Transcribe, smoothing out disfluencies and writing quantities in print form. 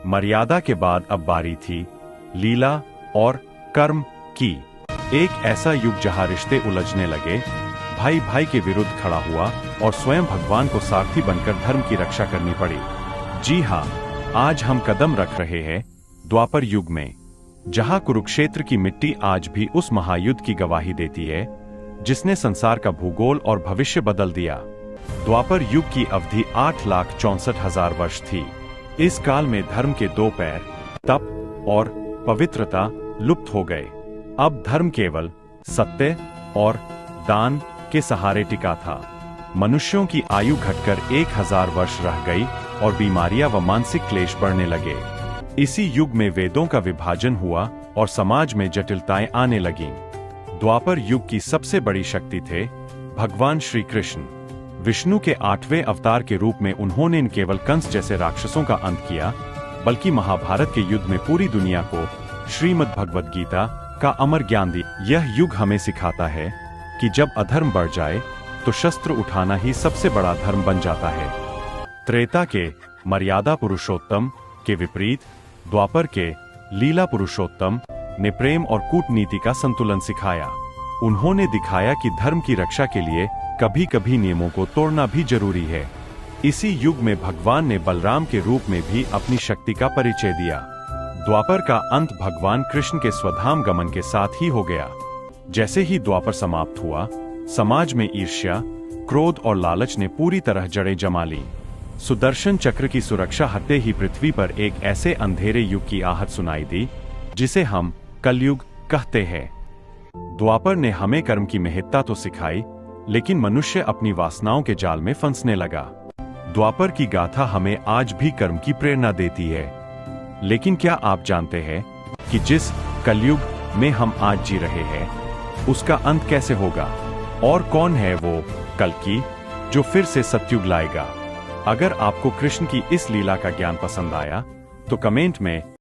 मर्यादा के बाद अब बारी थी लीला और कर्म की। एक ऐसा युग जहां रिश्ते उलझने लगे, भाई भाई के विरुद्ध खड़ा हुआ और स्वयं भगवान को सारथी बनकर धर्म की रक्षा करनी पड़ी। जी हाँ, आज हम कदम रख रहे हैं द्वापर युग में, जहां कुरुक्षेत्र की मिट्टी आज भी उस महायुद्ध की गवाही देती है जिसने संसार का भूगोल और भविष्य बदल दिया। द्वापर युग की अवधि 8,64,000 वर्ष थी। इस काल में धर्म के दो पैर, तप और पवित्रता, लुप्त हो गए। अब धर्म केवल सत्य और दान के सहारे टिका था। मनुष्यों की आयु घटकर 1,000 वर्ष रह गई और बीमारियां व मानसिक क्लेश बढ़ने लगे। इसी युग में वेदों का विभाजन हुआ और समाज में जटिलताएं आने लगीं। द्वापर युग की सबसे बड़ी शक्ति थे भगवान श्री कृष्ण। विष्णु के 8वें अवतार के रूप में उन्होंने न केवल कंस जैसे राक्षसों का अंत किया, बल्कि महाभारत के युद्ध में पूरी दुनिया को श्रीमद् भगवद गीता का अमर ज्ञान दिया। यह युग हमें सिखाता है कि जब अधर्म बढ़ जाए तो शस्त्र उठाना ही सबसे बड़ा धर्म बन जाता है। त्रेता के मर्यादा पुरुषोत्तम के विपरीत द्वापर के लीला पुरुषोत्तम ने प्रेम और कूटनीति का संतुलन सिखाया। उन्होंने दिखाया कि धर्म की रक्षा के लिए कभी कभी नियमों को तोड़ना भी जरूरी है। इसी युग में भगवान ने बलराम के रूप में भी अपनी शक्ति का परिचय दिया। द्वापर का अंत भगवान कृष्ण के स्वधाम गमन के साथ ही हो गया। जैसे ही द्वापर समाप्त हुआ, समाज में ईर्ष्या, क्रोध और लालच ने पूरी तरह जड़ें जमा ली। सुदर्शन चक्र की सुरक्षा हटते ही पृथ्वी पर एक ऐसे अंधेरे युग की आहट सुनाई दी जिसे हम कलयुग कहते हैं। द्वापर ने हमें कर्म की महत्ता तो सिखाई, लेकिन मनुष्य अपनी वासनाओं के जाल में फंसने लगा। द्वापर की गाथा हमें आज भी कर्म की प्रेरणा देती है। लेकिन क्या आप जानते हैं कि जिस कलयुग में हम आज जी रहे हैं, उसका अंत कैसे होगा? और कौन है वो कल्कि जो फिर से सतयुग लाएगा? अगर आपको कृष्ण की इस लीला का ज्ञान पसंद आया तो कमेंट में